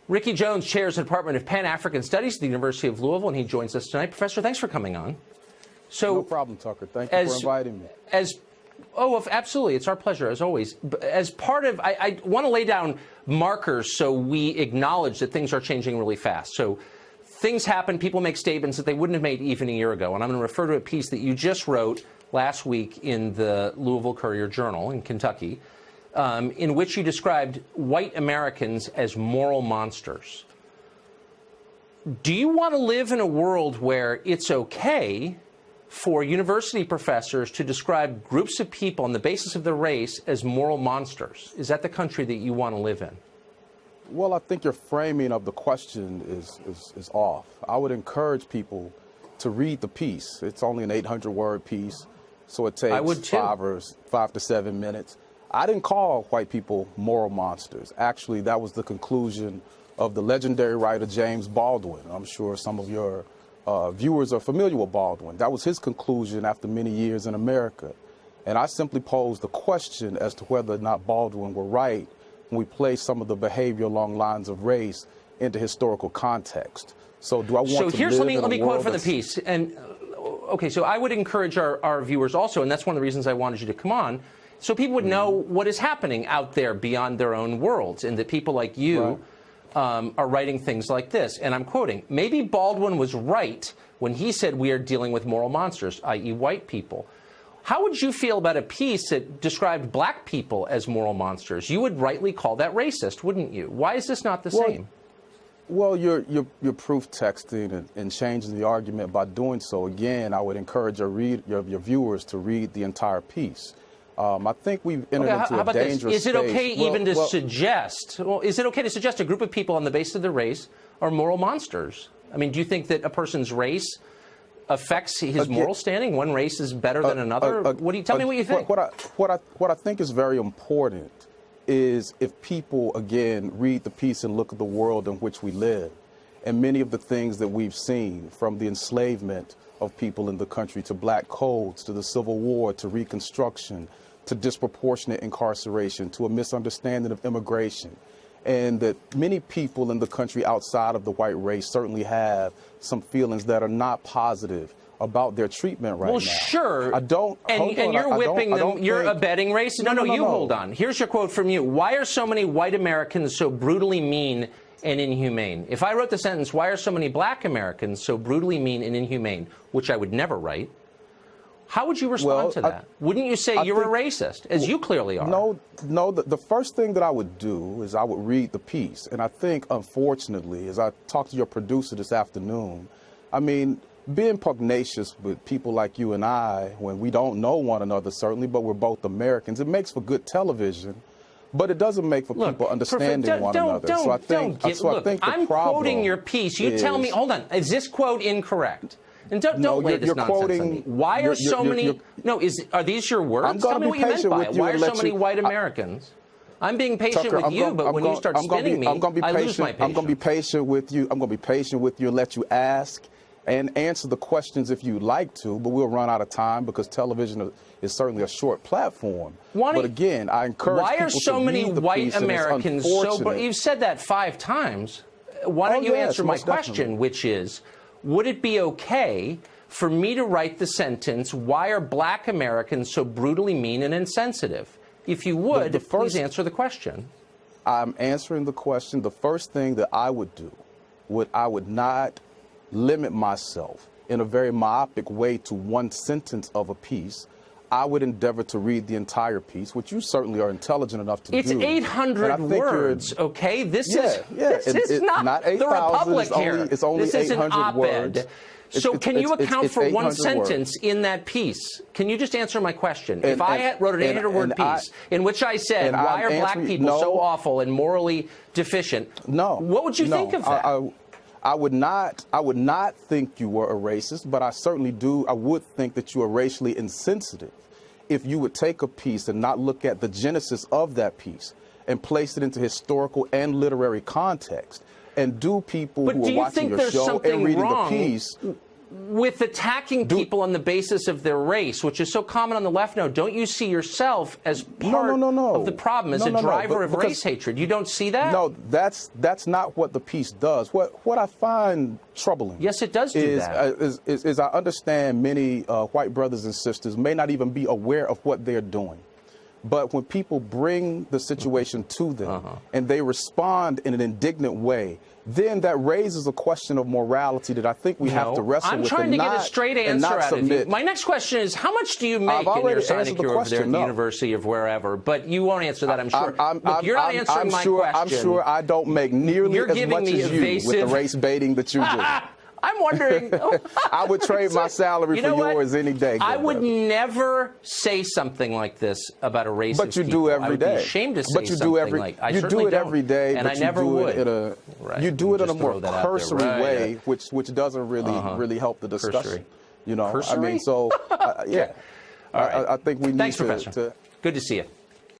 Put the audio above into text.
Ricky Jones chairs the Department of Pan-African Studies at the University of Louisville, and he joins us tonight. Professor, thanks for coming on. So, no problem, Tucker. Thank you for inviting me. Oh, absolutely. It's our pleasure, as always. As part of, I want to lay down markers so we acknowledge that things are changing really fast. So things happen, people make statements that they wouldn't have made even a year ago. And I'm going to refer to a piece that you just wrote last week in the Louisville Courier-Journal in Kentucky, in which you described white Americans as moral monsters. Do you want to live in a world where it's okay for university professors to describe groups of people on the basis of their race as moral monsters? Is that the country that you want to live in? Well, I think your framing of the question is off. I would encourage people to read the piece. It's only an 800-word piece, so it takes 5 to 7 minutes. I didn't call white people moral monsters. Actually, that was the conclusion of the legendary writer James Baldwin. I'm sure some of your viewers are familiar with Baldwin. That was his conclusion after many years in America. And I simply posed the question as to whether or not Baldwin were right when we place some of the behavior along lines of race into historical context. So do I want to live in a world? So let me quote from the piece. And okay, so I would encourage our viewers also, and that's one of the reasons I wanted you to come on, so people would know what is happening out there beyond their own worlds, and that people like you are writing things like this. And I'm quoting, maybe Baldwin was right when he said we are dealing with moral monsters, i.e. white people. How would you feel about a piece that described black people as moral monsters? You would rightly call that racist, wouldn't you? Why is this not the same? Well, you're proof texting and changing the argument by doing so. Again, I would encourage your viewers to read the entire piece. I think we've entered into a dangerous space. Is it okay even to suggest, is it okay to suggest a group of people on the basis of their race are moral monsters? I mean, do you think that a person's race affects his moral standing? One race is better than another? Tell me what you think. What I think is very important is if people, again, read the piece and look at the world in which we live, and many of the things that we've seen, from the enslavement of people in the country to black codes, to the Civil War, to Reconstruction, to disproportionate incarceration, to a misunderstanding of immigration, and that many people in the country outside of the white race certainly have some feelings that are not positive about their treatment right now. Well, sure. I don't. And you're whipping them. You're abetting race. No, you hold on. Here's your quote from you. Why are so many white Americans so brutally mean and inhumane? If I wrote the sentence, why are so many black Americans so brutally mean and inhumane, which I would never write, how would you respond to that? Wouldn't you say you're a racist, as you clearly are? No. The first thing that I would do is I would read the piece. And I think, unfortunately, as I talked to your producer this afternoon, I mean, being pugnacious with people like you and I, when we don't know one another, certainly, but we're both Americans, it makes for good television. But it doesn't make for people understanding one another. So I think I'm quoting your piece. You tell me, hold on, is this quote incorrect? And don't lay this nonsense on me. Why are so many? Are these your words? Tell me what you meant by it. Why are so many white Americans? I'm being patient with you, but when you start spinning me, I lose my patience. I'm going to be patient with you. I'm going to be patient with you and let you ask and answer the questions if you'd like to, but we'll run out of time because television is certainly a short platform. But again, I encourage people to read the piece. Why are so many white Americans so? You've said that 5 times. Why don't you answer my question, which is, would it be okay for me to write the sentence, why are black Americans so brutally mean and insensitive? If you would, please answer the question. I'm answering the question. The first thing that I would do, I would not limit myself in a very myopic way to one sentence of a piece. I would endeavor to read the entire piece, which you certainly are intelligent enough to do. It's 800 words, okay? This is not the Republic here. It's only 800 words. So can you account for one sentence in that piece? Can you just answer my question? If I wrote an 800-word piece in which I said, why are black people so awful and morally deficient, what would you think of that? I would not think you were a racist, but I would think that you are racially insensitive if you would take a piece and not look at the genesis of that piece and place it into historical and literary context. And do people who are watching your show and reading the piece, with attacking people on the basis of their race, which is so common on the left now, don't you see yourself as part of the problem, as a driver of race hatred? You don't see that? No, that's not what the piece does. What I find troubling, yes, it does do that. Is I understand many white brothers and sisters may not even be aware of what they're doing. But when people bring the situation to them and they respond in an indignant way, then that raises a question of morality that I think we have to wrestle with. I'm trying to get a straight answer out of you. My next question is, how much do you make in your sinecure over there at the University of wherever? But you won't answer that, I'm sure. Look, you're not answering my question. I'm sure I don't make nearly as much as you with the race baiting that you do. I'm wondering. I would trade my salary for yours any day. I would never say something like this about a racist. But you do every day. I would be ashamed to say something like I you do it every day, and I never would. You do it in a more cursory way, which doesn't really help the discussion. Cursory. You know, Cursory? I mean, so yeah. All right. I think we need Thanks, Professor. Good to see you.